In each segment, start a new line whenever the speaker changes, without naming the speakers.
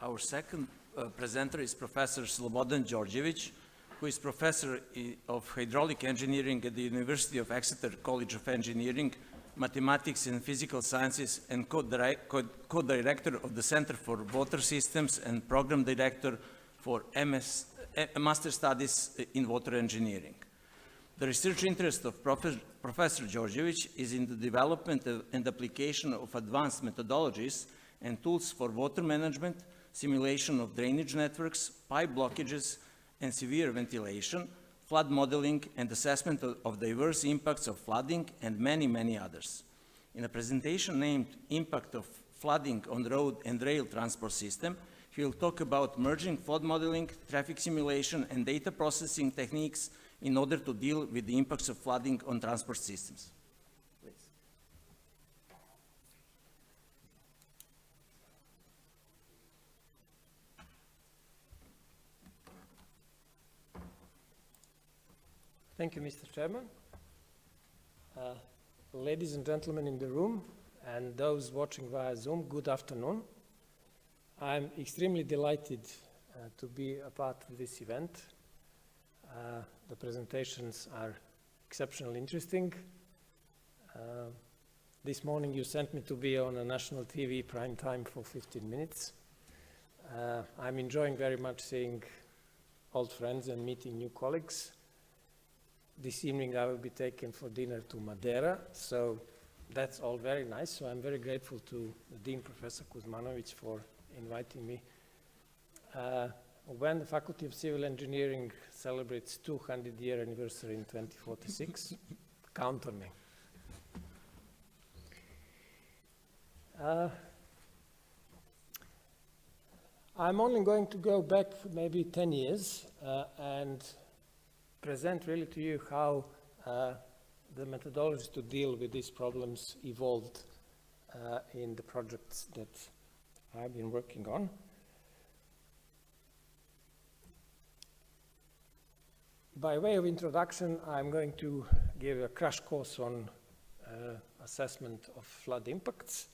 Our second presenter is Professor Slobodan Đorđević, who is Professor of Hydraulic Engineering at the University of Ексетеру College of Engineering, Mathematics and Physical Sciences, and co-director of the Center for Water Systems and Program Director for Master Studies in Water Engineering. The research interest of Professor Đorđević is in the development and application of advanced methodologies and tools for water management, simulation of drainage networks, pipe blockages, and severe ventilation, flood modeling, and assessment of diverse impacts of flooding, and many, many others. In a presentation named Impact of Flooding on Road and Rail Transport System, he will talk about merging flood modeling, traffic simulation, and data processing techniques in order to deal with the impacts of flooding on transport systems. Please.
Thank you, Mr. Chairman. Ladies and gentlemen in the room and those watching via Zoom, good afternoon. I'm extremely delighted to be a part of this event. The presentations are exceptionally interesting. This morning you sent me to be on a national TV prime time for 15 minutes. I'm enjoying very much seeing old friends and meeting new colleagues. This evening I will be taken for dinner to Madeira, so that's all very nice. So I'm very grateful to the Dean, Professor Kuzmanović, for inviting me. When the Faculty of Civil Engineering celebrates 200-year anniversary in 2046, count on me. I'm only going to go back maybe 10 years and present really to you how the methodologies to deal with these problems evolved in the projects that I've been working on. By way of introduction, I'm going to give a crash course on assessment of flood impacts.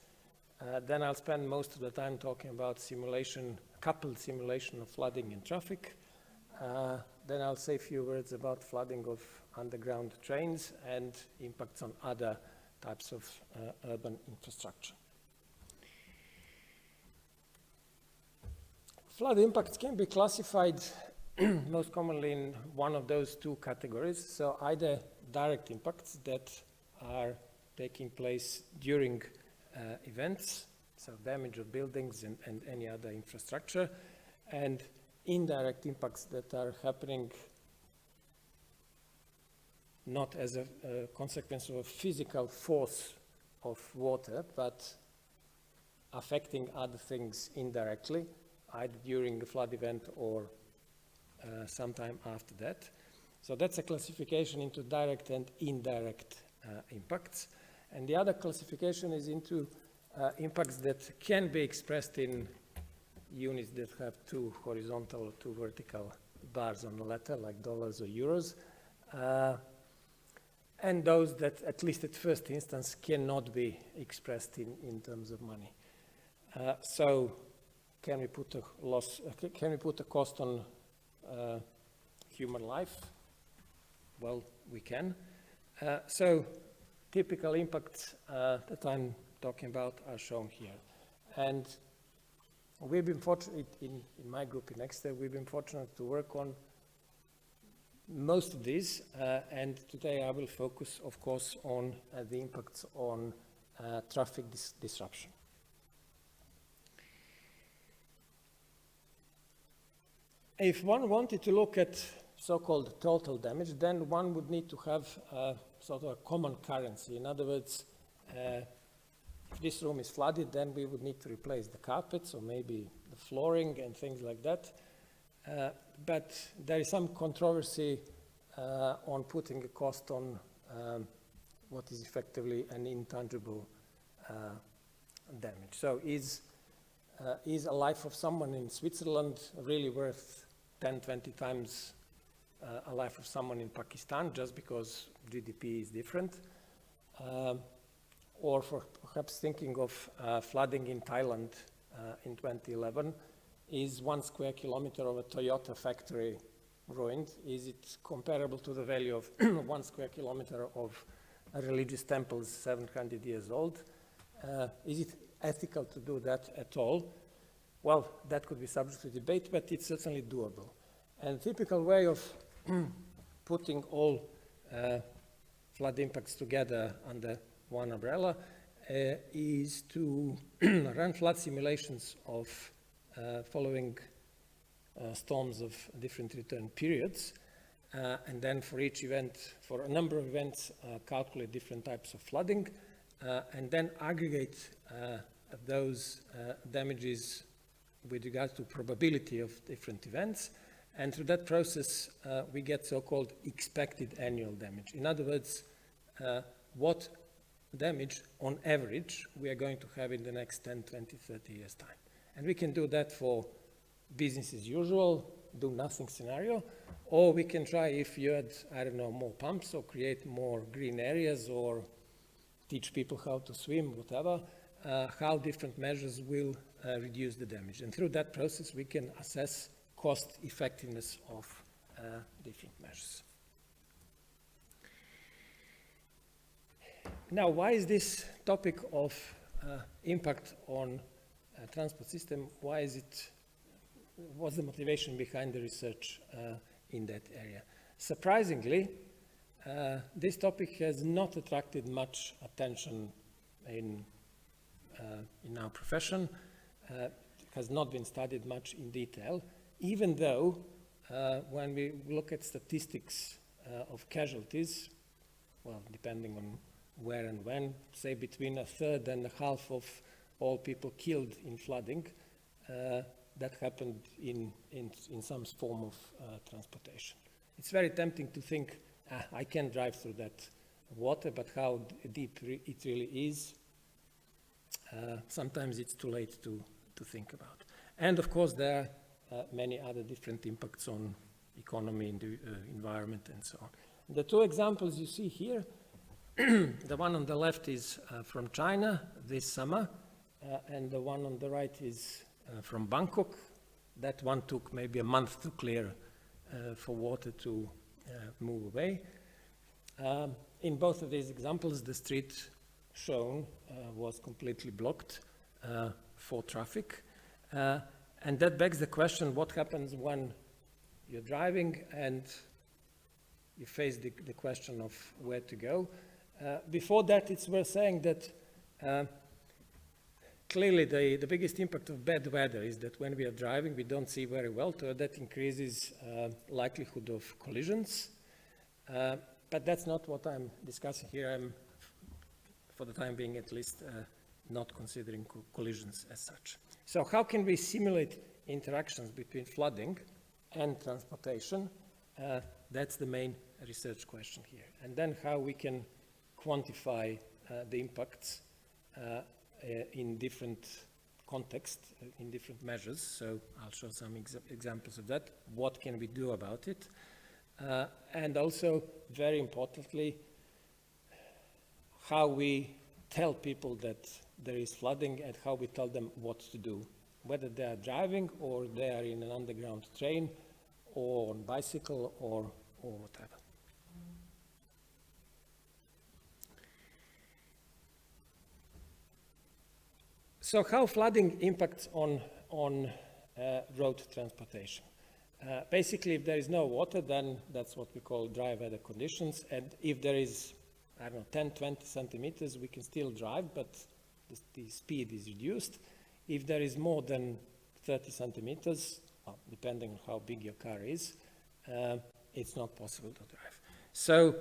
Then I'll spend most of the time talking about simulation, coupled simulation of flooding and traffic. Then I'll say a few words about flooding of underground trains and impacts on other types of urban infrastructure. Flood impacts can be classified most commonly in one of those two categories. So either direct impacts that are taking place during events, so damage of buildings and any other infrastructure, and indirect impacts that are happening not as a consequence of a physical force of water, but affecting other things indirectly, either during the flood event or sometime after that. So that's a classification into direct and indirect impacts. And the other classification is into impacts that can be expressed in units that have two horizontal or two vertical bars on the letter, like dollars or euros, and those that, at least at first instance, cannot be expressed in terms of money. So can we put a loss, can we put a cost on human life? Well, we can. So typical impacts that I'm talking about are shown here. And we've been fortunate, in my group in Ексетеру, we've been fortunate to work on most of these. And today I will focus, of course, on the impacts on traffic disruption. If one wanted to look at so-called total damage, then one would need to have sort of a common currency. In other words, if this room is flooded, then we would need to replace the carpets or maybe the flooring and things like that. But there is some controversy on putting a cost on what is effectively an intangible damage. So is a life of someone in Switzerland really worth 10, 20 times a life of someone in Pakistan just because GDP is different? Or for perhaps thinking of flooding in Thailand in 2011, is 1 square kilometer of a Toyota factory ruined? Is it comparable to the value of 1 square kilometer of a religious temples 700 years old? Is it ethical to do that at all? Well, that could be subject to debate, but it's certainly doable. And a typical way of putting all flood impacts together under one umbrella is to run flood simulations of following storms of different return periods, and then for each event, for a number of events, calculate different types of flooding, and then aggregate those damages with regard to probability of different events. And through that process, we get so-called expected annual damage. In other words, what damage on average we are going to have in the next 10, 20, 30 years' time. And we can do that for business as usual, do nothing scenario, or we can try, if you add, I don't know, more pumps or create more green areas or teach people how to swim, whatever, how different measures will reduce the damage. And through that process, we can assess cost effectiveness of different measures. Now, why is this topic of impact on transport system, what's the motivation behind the research in that area? Surprisingly, this topic has not attracted much attention in our profession. It has not been studied much in detail, even though when we look at statistics of casualties, well, depending on where and when, say between 1/3 and 1/2 of all people killed in flooding, that happened in some form of transportation. It's very tempting to think, I can drive through that water, but how deep it really is, sometimes it's too late to think about. And of course, there are many other different impacts on economy, environment, and so on. The two examples you see here, the one on the left is from China this summer, and the one on the right is from Bangkok. That one took maybe a month to clear for water to move away. In both of these examples, the street shown was completely blocked for traffic. And that begs the question, what happens when you're driving and you face the question of where to go? Before that, it's worth saying that clearly the biggest impact of bad weather is that when we are driving, we don't see very well, so that increases likelihood of collisions. But that's not what I'm discussing here. I'm, for the time being at least, not considering collisions as such. So how can we simulate interactions between flooding and transportation? That's the main research question here. And then how we can quantify the impacts in different contexts, in different measures. So I'll show some examples of that. What can we do about it? And also, very importantly, how we tell people that there is flooding and how we tell them what to do, whether they are driving or they are in an underground train or on bicycle or whatever. So how flooding impacts on road transportation? Basically, if there is no water, then that's what we call dry weather conditions. And if there is, I don't know, 10, 20 centimeters, we can still drive, but the speed is reduced. If there is more than 30 centimeters, well, depending on how big your car is, it's not possible to drive. So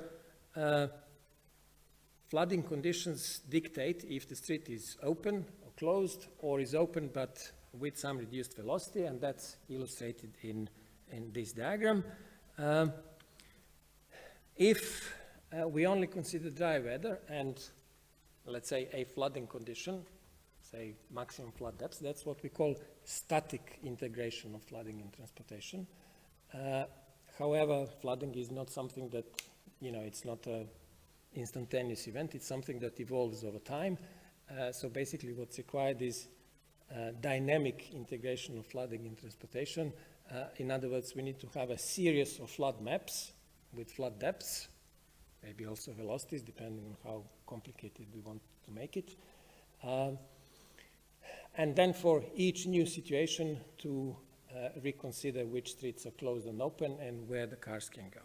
flooding conditions dictate if the street is open or closed, or is open but with some reduced velocity, and that's illustrated in this diagram. If we only consider dry weather and, let's say, a flooding condition, say maximum flood depth, that's what we call static integration of flooding in transportation. However, flooding is not something that, it's not an instantaneous event. It's something that evolves over time. So basically what's required is dynamic integration of flooding in transportation. In other words, we need to have a series of flood maps with flood depths, maybe also velocities, depending on how complicated we want to make it. And then for each new situation to reconsider which streets are closed and open and where the cars can go.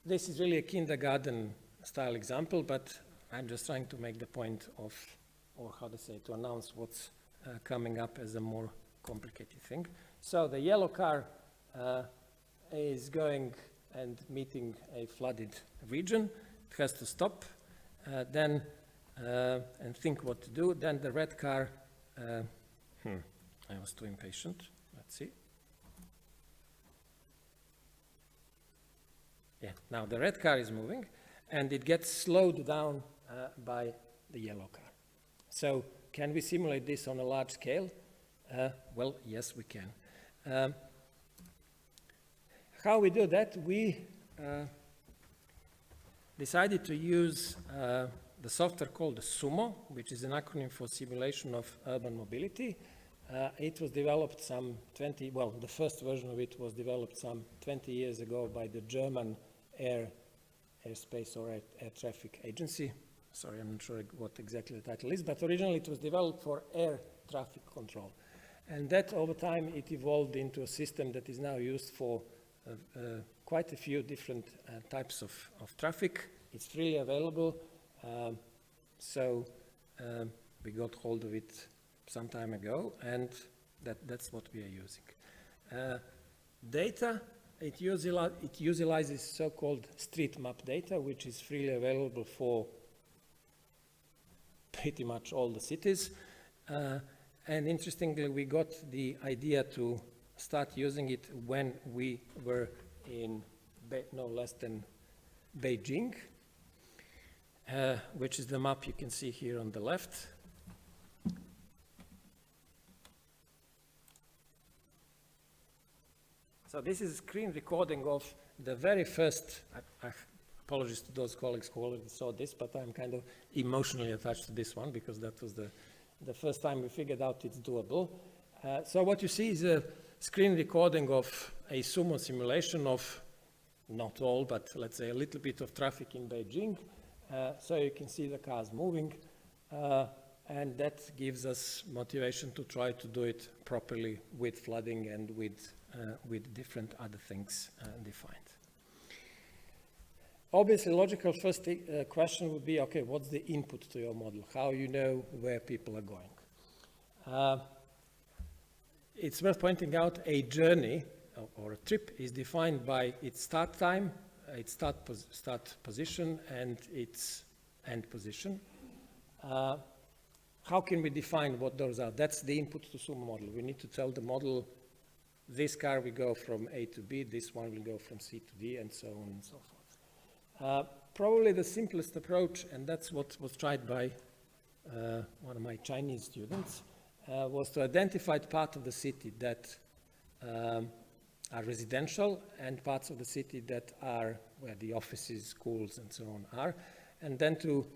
This is really a kindergarten style example, but I'm just trying to make the point of, or how to say, to announce what's coming up as a more complicated thing. So the yellow car is going and meeting a flooded region. It has to stop and think what to do. Then the red car, I was too impatient. Let's see. Yeah, now the red car is moving and it gets slowed down by the yellow car. So can we simulate this on a large scale? Well, yes, we can. How we do that? We decided to use the software called SUMO, which is an acronym for Simulation of Urban Mobility. It was developed some 20, well, the first version of it was developed some 20 years ago by the German Airspace or Air Traffic Agency. Sorry, I'm not sure what exactly the title is, but originally it was developed for air traffic control. And that over time it evolved into a system that is now used for quite a few different types of traffic. It's freely available, so we got hold of it some time ago, and that's what we are using. Data, it utilizes so-called street map data, which is freely available for pretty much all the cities. And interestingly, we got the idea to start using it when we were in no less than Beijing, which is the map you can see here on the left. So this is a screen recording of the very first, apologies to those colleagues who already saw this, but I'm kind of emotionally attached to this one because that was the first time we figured out it's doable. So what you see is a screen recording of a SUMO simulation of not all, but let's say a little bit of traffic in Beijing. So you can see the cars moving, and that gives us motivation to try to do it properly with flooding and with different other things defined. Obviously, logical first question would be, okay, what's the input to your model? How you know where people are going? It's worth pointing out a journey or a trip is defined by its start time, its start position, and its end position. How can we define what those are? That's the input to SUMO model. We need to tell the model, this car will go from A to B, this one will go from C to D, and so on and so forth. Probably the simplest approach, and that's what was tried by one of my Chinese students, was to identify part of the city that are residential and parts of the city that are where the offices, schools, and so on are, and then to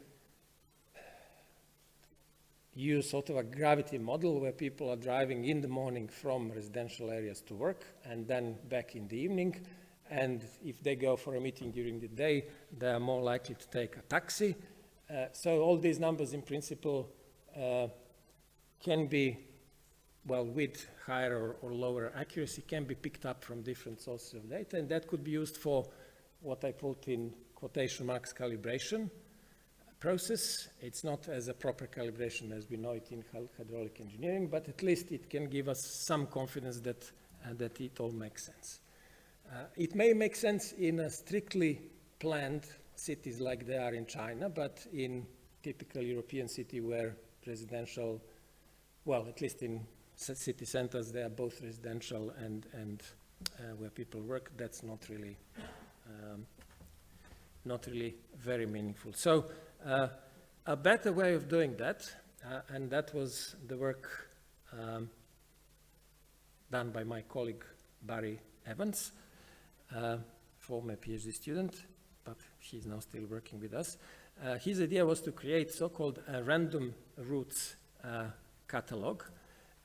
use sort of a gravity model where people are driving in the morning from residential areas to work and then back in the evening. And if they go for a meeting during the day, they are more likely to take a taxi. So all these numbers in principle can be, well, with higher or lower accuracy, can be picked up from different sources of data. And that could be used for what I put in quotation marks calibration process. It's not as a proper calibration as we know it in hydraulic engineering, but at least it can give us some confidence that it all makes sense. It may make sense in a strictly planned cities like they are in China, but in typical European city where residential, well, at least in city centers, they are both residential and where people work, that's not really very meaningful. So a better way of doing that, and that was the work done by my colleague Barry Evans, former PhD student, but he's now still working with us. His idea was to create so-called a random routes catalog,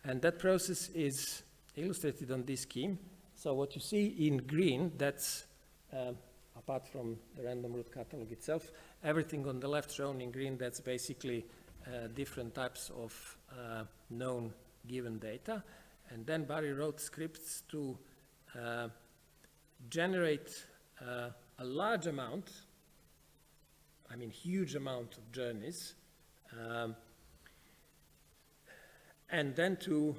and that process is illustrated on this scheme. So what you see in green, that's apart from the random route catalog itself, everything on the left shown in green, that's basically different types of known given data. And then Barry wrote scripts to generate a large amount, I mean huge amount of journeys, and then to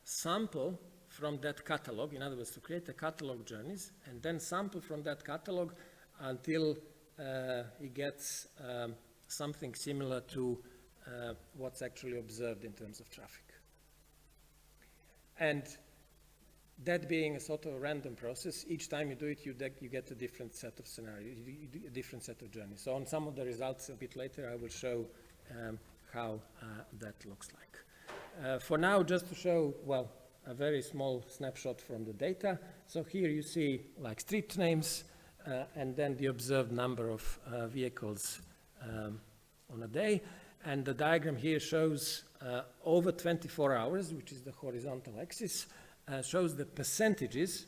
sample from that catalog, in other words, to create a catalog journeys, and then sample from that catalog until he gets something similar to what's actually observed in terms of traffic. And that being a sort of a random process, each time you do it, you get a different set of scenarios, a different set of journeys. So on some of the results a bit later, I will show how that looks like. For now, just to show, well, a very small snapshot from the data. So here you see like street names and then the observed number of vehicles on a day. And the diagram here shows over 24 hours, which is the horizontal axis, shows the percentages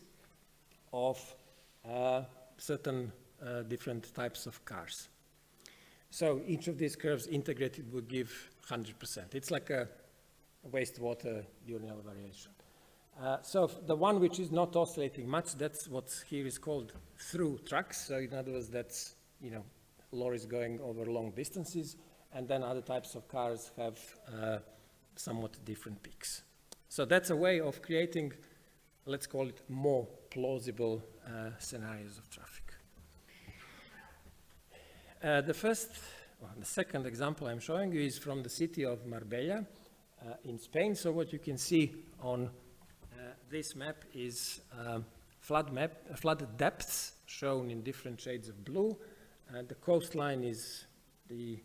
of certain different types of cars. So each of these curves integrated would give 100%. It's like a wastewater diurnal variation. So the one which is not oscillating much, that's what here is called through trucks. So in other words, that's, you know, lorries going over long distances, and then other types of cars have somewhat different peaks. So that's a way of creating, let's call it, more plausible scenarios of traffic. The second example I'm showing you is from the city of Marbella in Spain. So what you can see on this map is flood depths shown in different shades of blue. The coastline is the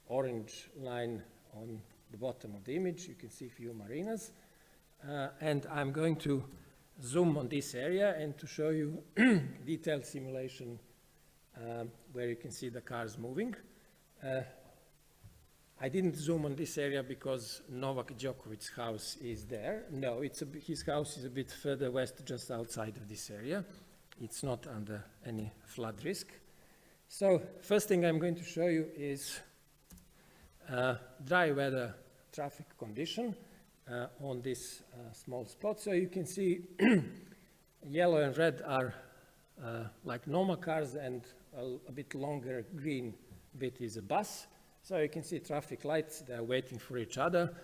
orange line on the bottom of the image. You can see a few marinas. And I'm going to zoom on this area and to show you detailed simulation where you can see the cars moving. I didn't zoom on this area because Novak Djokovic's house is there. No, his house is a bit further west, just outside of this area. It's not under any flood risk. So first thing I'm going to show you is dry weather traffic condition on this small spot. So you can see yellow and red are like normal cars, and a bit longer green bit is a bus. So you can see traffic lights, they're waiting for each other.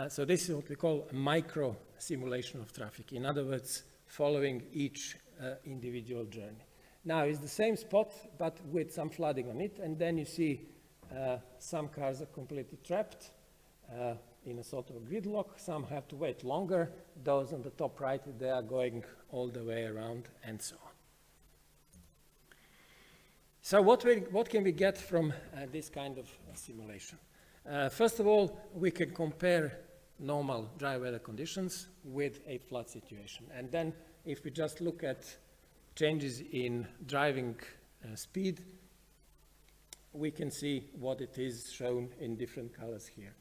So this is what we call a micro simulation of traffic. In other words, following each individual journey. Now it's the same spot, but with some flooding on it. And then you see some cars are completely trapped in a sort of gridlock. Some have to wait longer. Those on the top right, they are going all the way around, and so on. So what can we get from this kind of simulation? First of all, we can compare normal dry weather conditions with a flood situation. And then if we just look at changes in driving speed, we can see what it is shown in different colors here.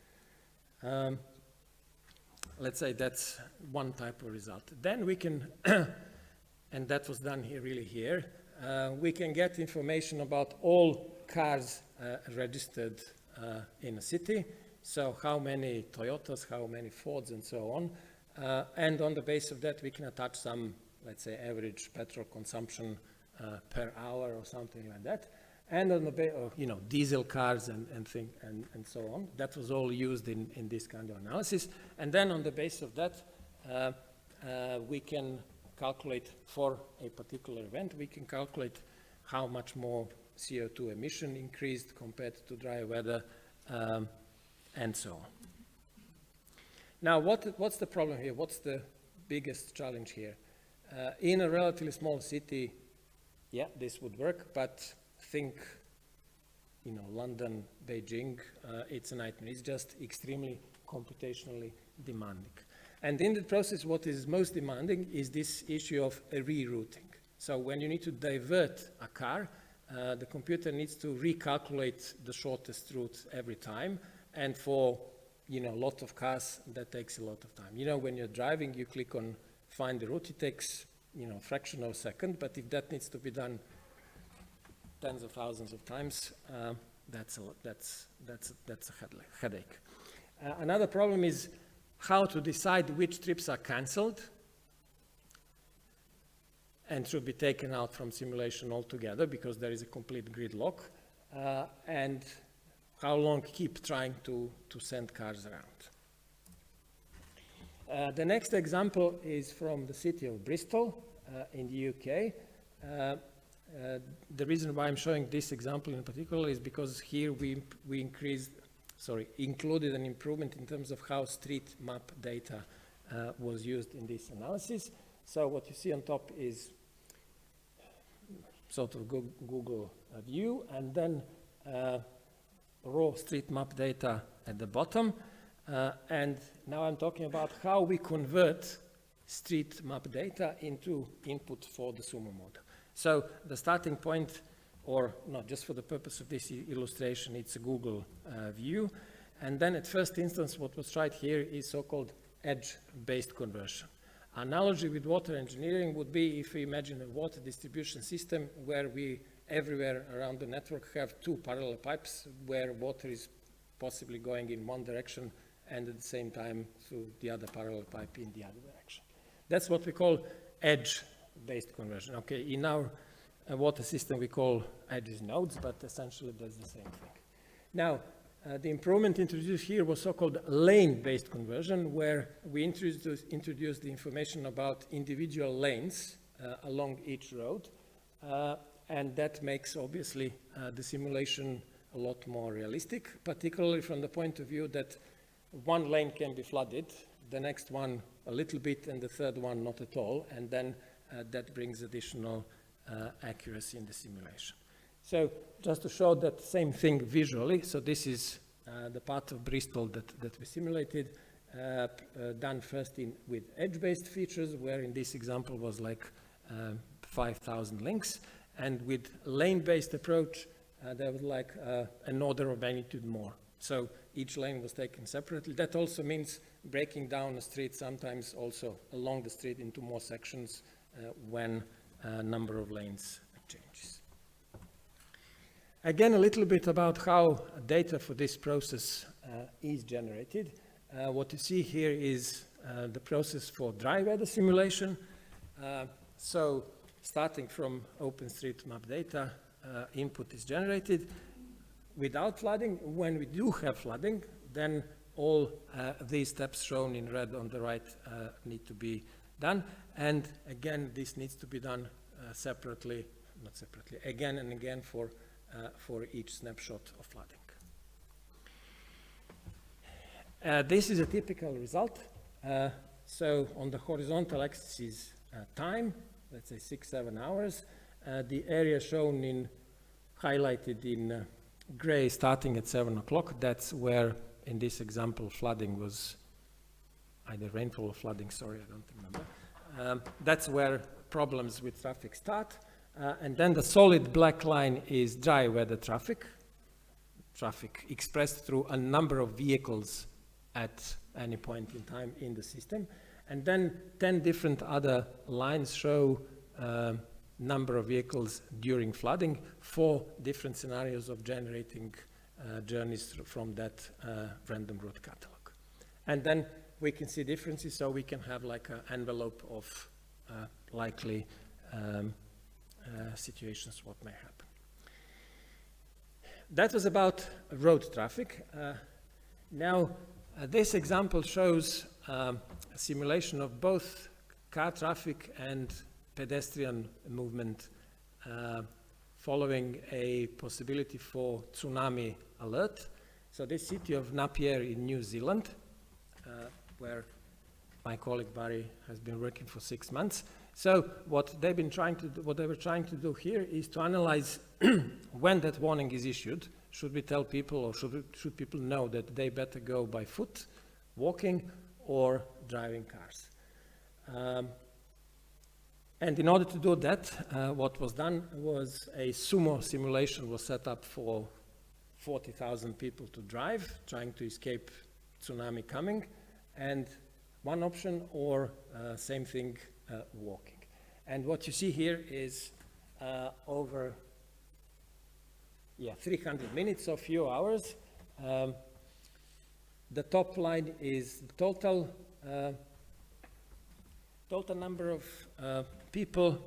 Let's say that's one type of result. Then we can, and that was done here, really here, we can get information about all cars registered in a city. So how many Toyotas, how many Fords, and so on. And on the basis of that, we can attach some, let's say, average petrol consumption per hour or something like that. And on the basis of, you know, diesel cars and so on. That was all used in this kind of analysis. And then on the basis of that, we can calculate for a particular event, we can calculate how much more CO2 emission increased compared to dry weather, and so on. Now, what's the problem here? What's the biggest challenge here? In a relatively small city, yeah, this would work, but think, you know, London, Beijing, it's a nightmare. It's just extremely computationally demanding. And in the process, what is most demanding is this issue of rerouting. So when you need to divert a car, the computer needs to recalculate the shortest route every time, and for a lot of cars, that takes a lot of time. When you're driving, you click on find the route, it takes a fraction of a second, but if that needs to be done tens of thousands of times, that's a headache. Another problem is how to decide which trips are cancelled and should be taken out from simulation altogether because there is a complete gridlock, and how long keep trying to send cars around. The next example is from the city of Bristol in the UK. The reason why I'm showing this example in particular is because here we included an improvement in terms of how street map data was used in this analysis. So what you see on top is sort of Google view, and then raw street map data at the bottom. And now I'm talking about how we convert street map data into input for the Sumo model. So the starting point, or not just for the purpose of this illustration, it's a Google view. And then at first instance, what was tried here is so-called edge-based conversion. Analogy with water engineering would be if we imagine a water distribution system where we everywhere around the network have two parallel pipes where water is possibly going in one direction and at the same time through the other parallel pipe in the other direction. That's what we call edge-based conversion. Okay, in our water system we call edges nodes, but essentially that's the same thing. Now, the improvement introduced here was so-called lane-based conversion, where we introduced the information about individual lanes along each road, and that makes obviously the simulation a lot more realistic, particularly from the point of view that one lane can be flooded, the next one a little bit, and the third one not at all, and then that brings additional accuracy in the simulation. So just to show that same thing visually, so this is the part of Bristol that we simulated, done first with edge-based features, where in this example was like 5,000 links, and with lane-based approach, there was like an order of magnitude more. So each lane was taken separately. That also means breaking down a street sometimes also along the street into more sections when a number of lanes changes. Again, a little bit about how data for this process is generated. What you see here is the process for dry weather simulation. So starting from OpenStreetMap data, input is generated without flooding. When we do have flooding, then all these steps shown in red on the right need to be done. And again, this needs to be done separately, not separately, again and again for each snapshot of flooding. This is a typical result. So on the horizontal axis is time, let's say 6-7 hours. The area shown in, highlighted in gray starting at 7 o'clock, that's where in this example flooding was, either rainfall or flooding, sorry, I don't remember. That's where problems with traffic start. And then the solid black line is dry weather traffic expressed through a number of vehicles at any point in time in the system. And then 10 different other lines show number of vehicles during flooding, 4 different scenarios of generating journeys from that random route catalog. And then we can see differences, so we can have like an envelope of likely situations what may happen. That was about road traffic. Now, this example shows a simulation of both car traffic and pedestrian movement following a possibility for tsunami alert. So this city of Napier in New Zealand, where my colleague Barry has been working for 6 months. So what they were trying to do here is to analyze when that warning is issued. Should we tell people, or should people know that they better go by foot, walking, or driving cars? And in order to do that, what was done was a sumo simulation was set up for 40,000 people to drive, trying to escape tsunami coming, and one option, or same thing, walking. And what you see here is over 300 minutes or few hours. The top line is the total number of people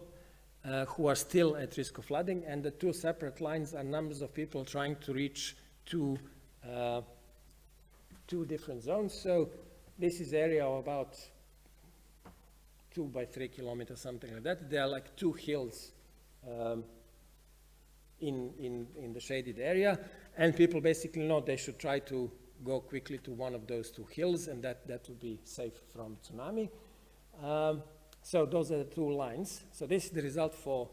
who are still at risk of flooding, and the two separate lines are numbers of people trying to reach two different zones. So this is area of about 2 by 3 kilometers, something like that. They are like two hills in the shaded area, and people basically know they should try to go quickly to one of those two hills, and that will be safe from tsunami. So those are the two lines. So this is the result for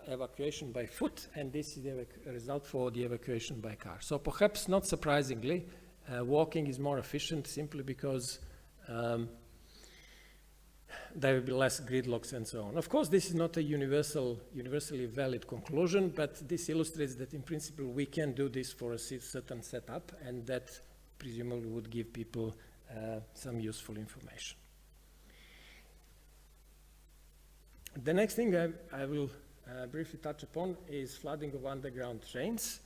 evacuation by foot, and this is the result for the evacuation by car. So perhaps not surprisingly, walking is more efficient simply because there will be less gridlocks and so on. Of course, this is not a universally valid conclusion, but this illustrates that in principle we can do this for a certain setup, and that presumably would give people some useful information. The next thing I will briefly touch upon is flooding of underground trains.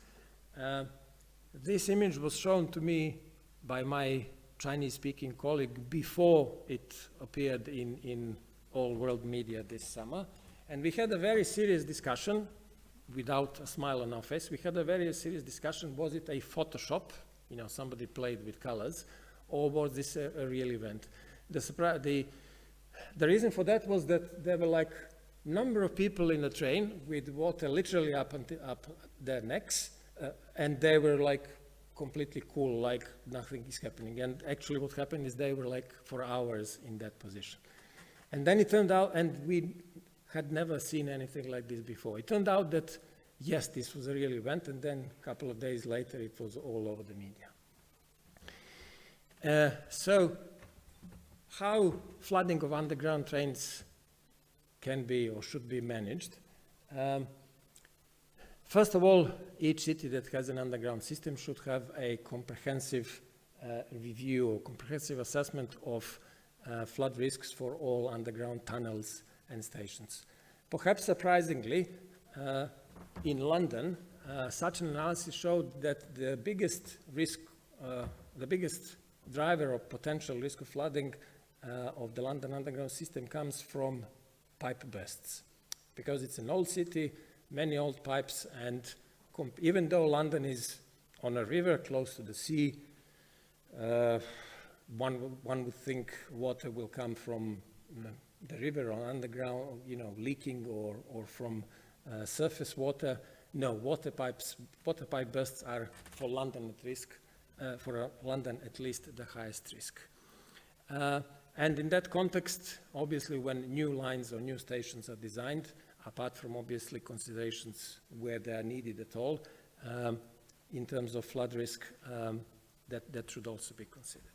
This image was shown to me by my Chinese-speaking colleague before it appeared in all world media this summer. And we had a very serious discussion, without a smile on our face. We had a very serious discussion, was it a Photoshop? You know, somebody played with colors, or was this a real event? The reason for that was that there were like number of people in the train with water literally up their necks, and they were like completely cool, like nothing is happening. And actually what happened is they were like for hours in that position. And then it turned out, and we had never seen anything like this before. It turned out that yes, this was a real event, and then a couple of days later it was all over the media. So how flooding of underground trains can be or should be managed. First of all, each city that has an underground system should have a comprehensive review or comprehensive assessment of flood risks for all underground tunnels and stations. Perhaps surprisingly, in London, such an analysis showed that the biggest risk, the biggest driver of potential risk of flooding of the London underground system comes from pipe bursts. Because it's an old city, many old pipes, and even though London is on a river close to the sea, one would think water will come from the river or underground, you know, leaking or from surface water. No, water pipe bursts are for London at risk, for London at least the highest risk. And in that context, obviously when new lines or new stations are designed, apart from obviously considerations where they are needed at all, in terms of flood risk, that should also be considered.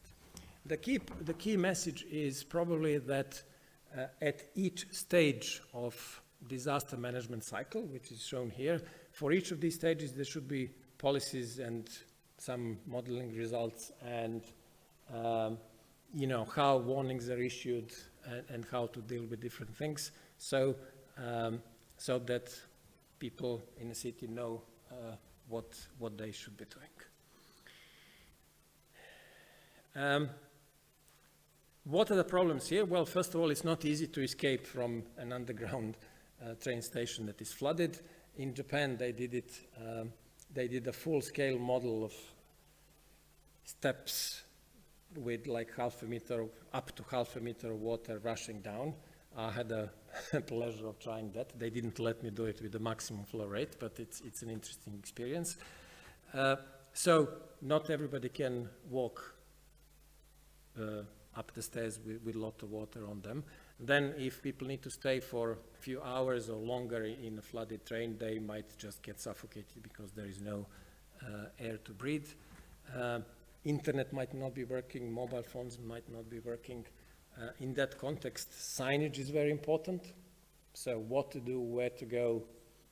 The key message is probably that at each stage of disaster management cycle, which is shown here, for each of these stages there should be policies and some modeling results, and you know, how warnings are issued and how to deal with different things, so that people in a city know what they should be doing. What are the problems here? Well, first of all, it's not easy to escape from an underground train station that is flooded. In Japan, they did a full-scale model of steps with like half a meter, up to half a meter of water rushing down. I had a pleasure of trying that. They didn't let me do it with the maximum flow rate, but it's an interesting experience. So not everybody can walk up the stairs with a lot of water on them. Then if people need to stay for a few hours or longer in a flooded train, they might just get suffocated because there is no air to breathe. Internet might not be working, mobile phones might not be working. In that context, signage is very important. So what to do, where to go,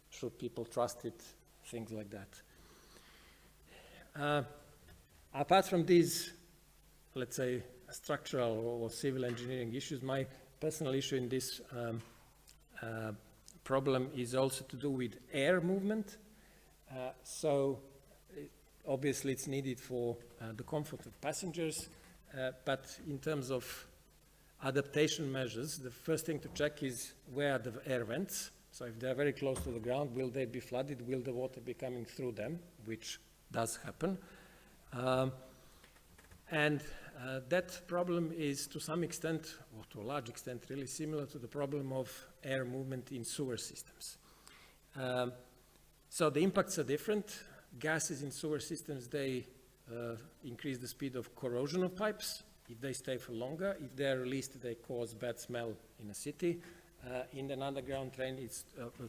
should people trust it, things like that. Apart from these, let's say, structural or civil engineering issues, my personal issue in this problem is also to do with air movement. Obviously it's needed for the comfort of passengers, but in terms of adaptation measures, the first thing to check is where are the air vents. So if they're very close to the ground, will they be flooded? Will the water be coming through them? Which does happen. That problem is to some extent, or to a large extent, really similar to the problem of air movement in sewer systems. So the impacts are different. Gases in sewer systems, they increase the speed of corrosion of pipes. If they stay for longer, if they're released, they cause bad smell in a city. In an underground train, it's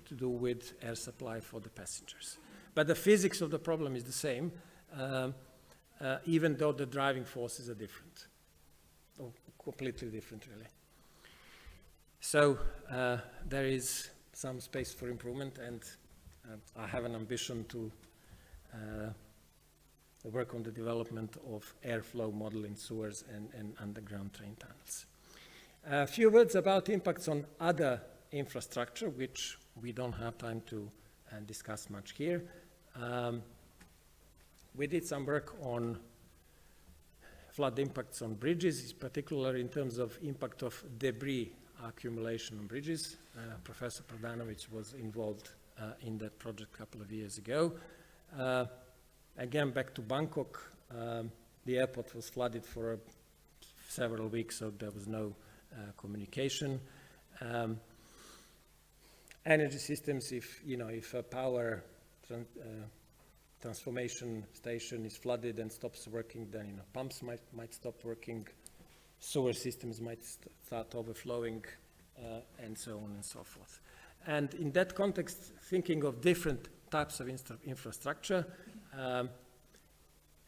to do with air supply for the passengers. But the physics of the problem is the same, even though the driving forces are different, or completely different, really. So there is some space for improvement, and I have an ambition to work on the development of airflow model in sewers and underground train tunnels. A few words about impacts on other infrastructure, which we don't have time to discuss much here. We did some work on flood impacts on bridges, particularly in terms of impact of debris accumulation on bridges. Professor Predavanje was involved in that project a couple of years ago. Again, back to Bangkok, the airport was flooded for several weeks, so there was no communication. Energy systems, if a power transformation station is flooded and stops working, then pumps might stop working, sewer systems might start overflowing, and so on and so forth. And in that context, thinking of different types of infrastructure,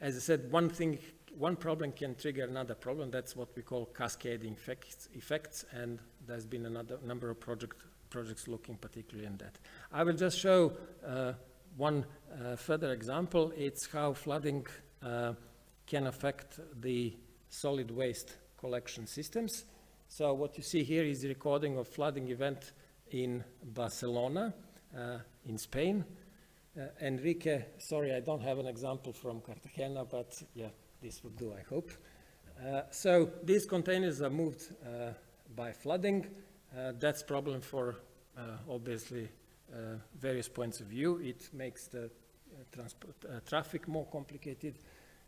as I said, one problem can trigger another problem. That's what we call cascading effects, and there's been another number of projects looking particularly in that. I will just show one further example. It's how flooding can affect the solid waste collection systems. So what you see here is a recording of flooding event in Barcelona, in Spain. Enrique, sorry, I don't have an example from Cartagena, but yeah, this would do, I hope. So these containers are moved by flooding. That's a problem for obviously various points of view. It makes the traffic more complicated.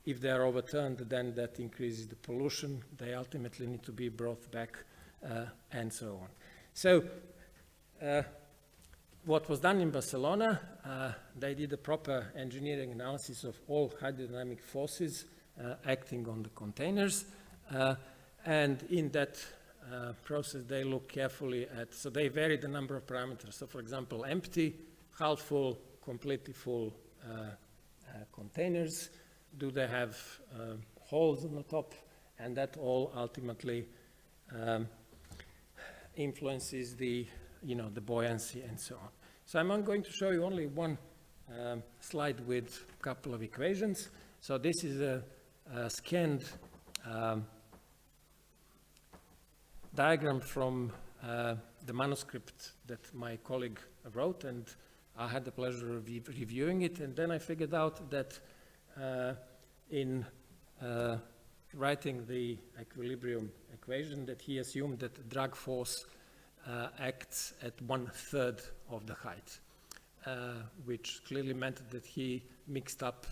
If they are overturned, then that increases the pollution. They ultimately need to be brought back, and so on. So what was done in Barcelona, they did a proper engineering analysis of all hydrodynamic forces acting on the containers. And in that process, they look carefully at, so they vary the number of parameters. So for example, empty, half full, completely full containers. Do they have holes on the top? And that all ultimately influences the buoyancy and so on. So I'm going to show you only one slide with a couple of equations. So this is a scanned diagram from the manuscript that my colleague wrote, and I had the pleasure of reviewing it. And then I figured out that in writing the equilibrium equation, that he assumed that drag force acts at 1/3 of the height, which clearly meant that he mixed up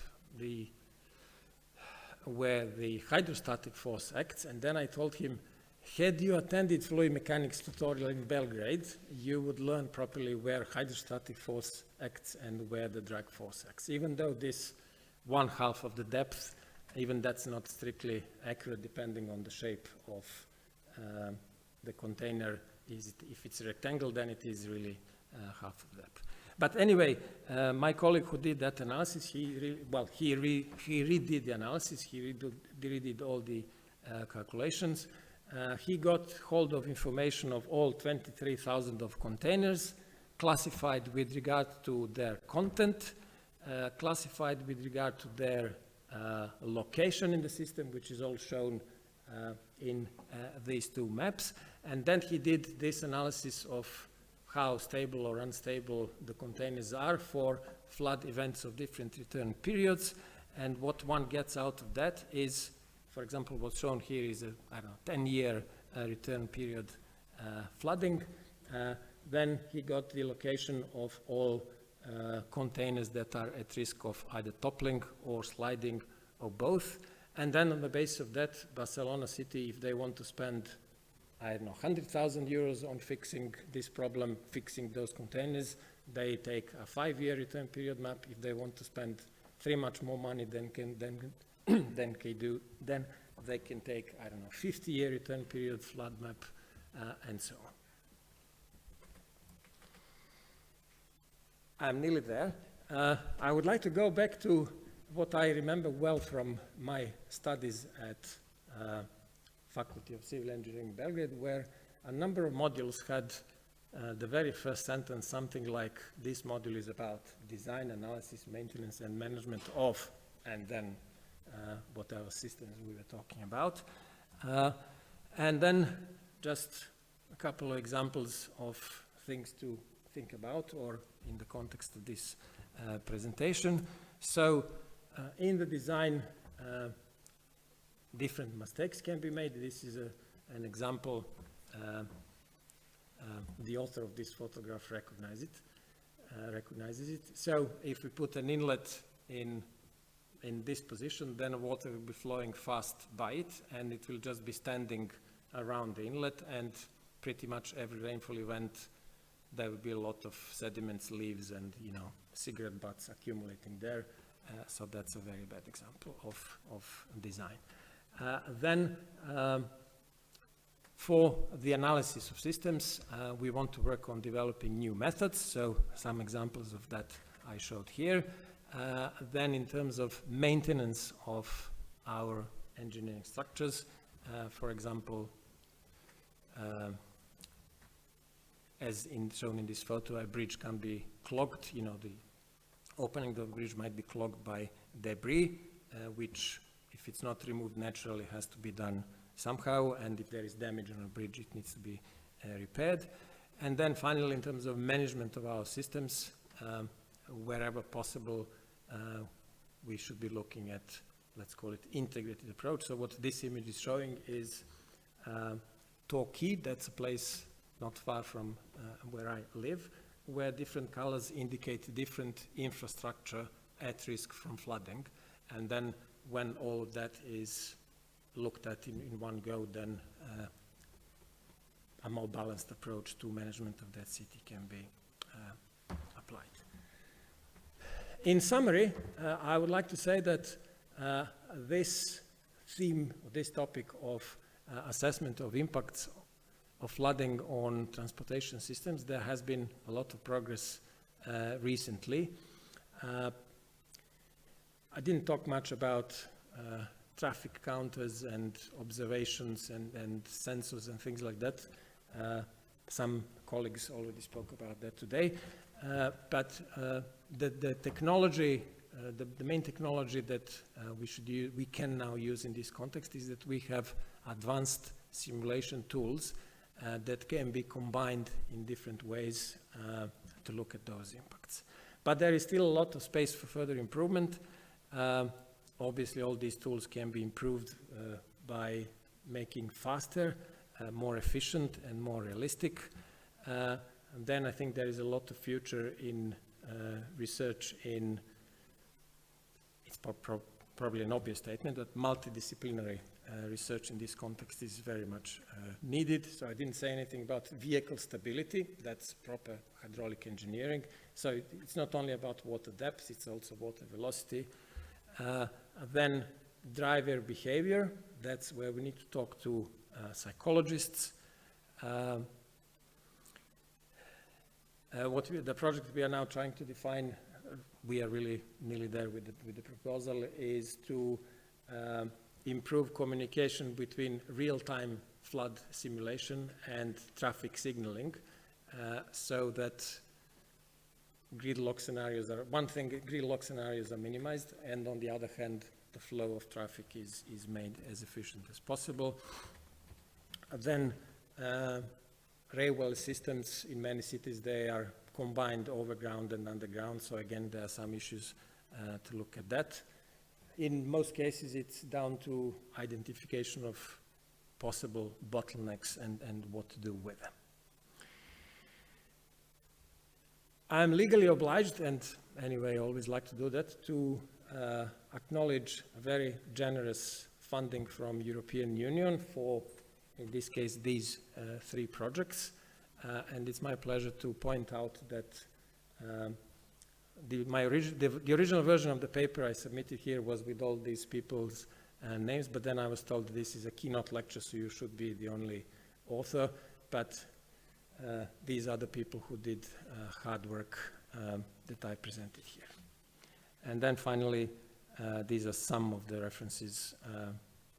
where the hydrostatic force acts. And then I told him, had you attended fluid mechanics tutorial in Belgrade, you would learn properly where hydrostatic force acts and where the drag force acts. Even though this 1/2 of the depth, even that's not strictly accurate depending on the shape of the container. If it's a rectangle, then it is really half of that. But anyway, my colleague who did that analysis, he redid the analysis, he redid all the calculations, he got hold of information of all 23,000 of containers, classified with regard to their content, classified with regard to their location in the system, which is all shown in these two maps. And then he did this analysis of how stable or unstable the containers are for flood events of different return periods. And what one gets out of that is, for example, what's shown here is a, I don't know, 10-year return period flooding. Then he got the location of all containers that are at risk of either toppling or sliding or both. And then on the basis of that, Barcelona City, if they want to spend, I don't know, 100,000 euros on fixing this problem, fixing those containers, they take a 5-year return period map. If they want to spend much more money, then they can take, I don't know, 50-year return period flood map, and so on. I'm nearly there. I would like to go back to what I remember well from my studies at Faculty of Civil Engineering Belgrade, where a number of modules had the very first sentence something like, this module is about design, analysis, maintenance, and management of, and then whatever systems we were talking about. And then just a couple of examples of things to think about, or in the context of this presentation. So in the design, different mistakes can be made. This is an example. The author of this photograph recognizes it. So if we put an inlet in this position, then water will be flowing fast by it, and it will just be standing around the inlet, and pretty much every rainfall event, there will be a lot of sediments, leaves, and cigarette butts accumulating there. So that's a very bad example of design. Then for the analysis of systems, we want to work on developing new methods. So some examples of that I showed here. Then in terms of maintenance of our engineering structures, for example, as shown in this photo, a bridge can be clogged. The opening of the bridge might be clogged by debris, which, if it's not removed naturally, has to be done somehow. And if there is damage on a bridge, it needs to be repaired. And then finally, in terms of management of our systems, wherever possible, we should be looking at, let's call it, integrated approach. So what this image is showing is Torquay. That's a place not far from where I live, where different colors indicate different infrastructure at risk from flooding. And then when all of that is looked at in one go, then a more balanced approach to management of that city can be applied. In summary, I would like to say that this theme, this topic of assessment of impacts of flooding on transportation systems, there has been a lot of progress recently. I didn't talk much about traffic counters and observations and sensors and things like that. Some colleagues already spoke about that today. But the technology, the main technology that we can now use in this context is that we have advanced simulation tools that can be combined in different ways to look at those impacts. But there is still a lot of space for further improvement. Obviously, all these tools can be improved by making faster, more efficient, and more realistic. And then I think there is a lot of future in research in, it's probably an obvious statement, but multidisciplinary research in this context is very much needed. So I didn't say anything about vehicle stability. That's proper hydraulic engineering. So it's not only about water depth, it's also water velocity. Then driver behavior, that's where we need to talk to psychologists. The project we are now trying to define, we are really nearly there with the proposal, is to improve communication between real-time flood simulation and traffic signaling, so that gridlock scenarios are, one thing, gridlock scenarios are minimized, and on the other hand, the flow of traffic is made as efficient as possible. Then railway systems in many cities, they are combined overground and underground, so again, there are some issues to look at that. In most cases, it's down to identification of possible bottlenecks and what to do with them. I'm legally obliged, and anyway, I always like to do that, to acknowledge a very generous funding from European Union for, in this case, these 3 projects. And it's my pleasure to point out that the original version of the paper I submitted here was with all these people's names, but then I was told this is a keynote lecture, so you should be the only author. But these are the people who did hard work that I presented here. And then finally, these are some of the references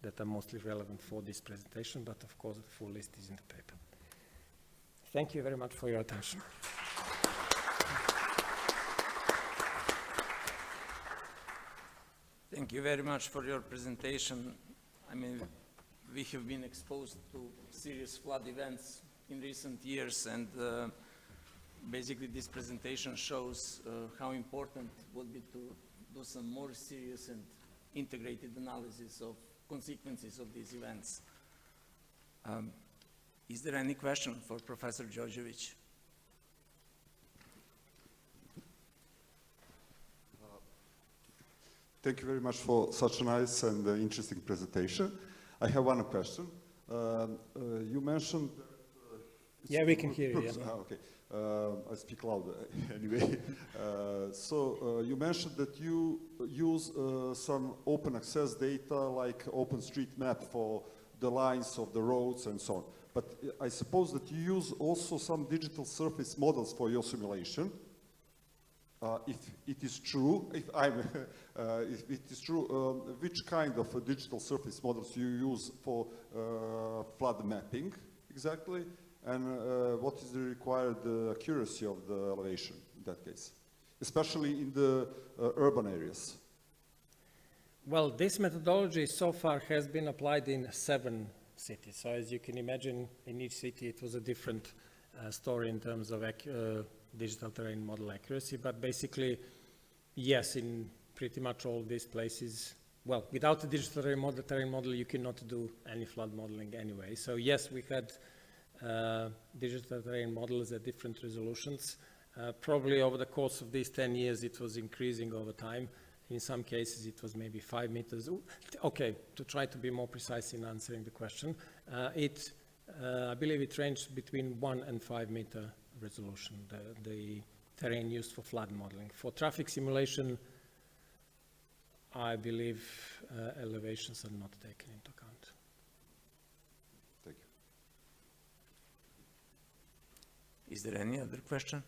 that are mostly relevant for this presentation, but of course the full list is in the paper. Thank you very much for your attention.
Thank you very much for your presentation. I mean, we have been exposed to serious flood events in recent years, and basically this presentation shows how important it would be to do some more serious and integrated analysis of consequences of these events. Is there any question for Professor Đorđević?
Thank you very much for such a nice and interesting presentation. I have one question. You mentioned...
yeah, we can hear you. Yeah.
Okay. I speak loud anyway. You mentioned that you use some open access data like OpenStreetMap for the lines of the roads and so on. But I suppose that you use also some digital surface models for your simulation. If it is true, if it is true, which kind of digital surface models you use for flood mapping exactly, and what is the required accuracy of the elevation in that case, especially in the urban areas?
Well, this methodology so far has been applied in 7 cities. So as you can imagine, in each city it was a different story in terms of digital terrain model accuracy, but basically, yes, in pretty much all these places, well, without the digital terrain model, you cannot do any flood modeling anyway. So yes, we had digital terrain models at different resolutions. Probably over the course of these 10 years, it was increasing over time. In some cases, it was maybe 5 meters. Okay, to try to be more precise in answering the question, I believe it ranged between 1 and 5 meter resolution, the terrain used for flood modeling. For traffic simulation, I believe elevations are not taken into account.
Thank you.
Is there any other question?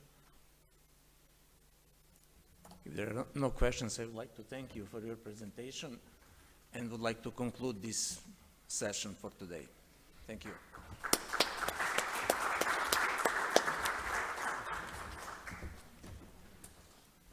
If there are no questions, I would like to thank you for your presentation and would like to conclude this session for today. Thank you.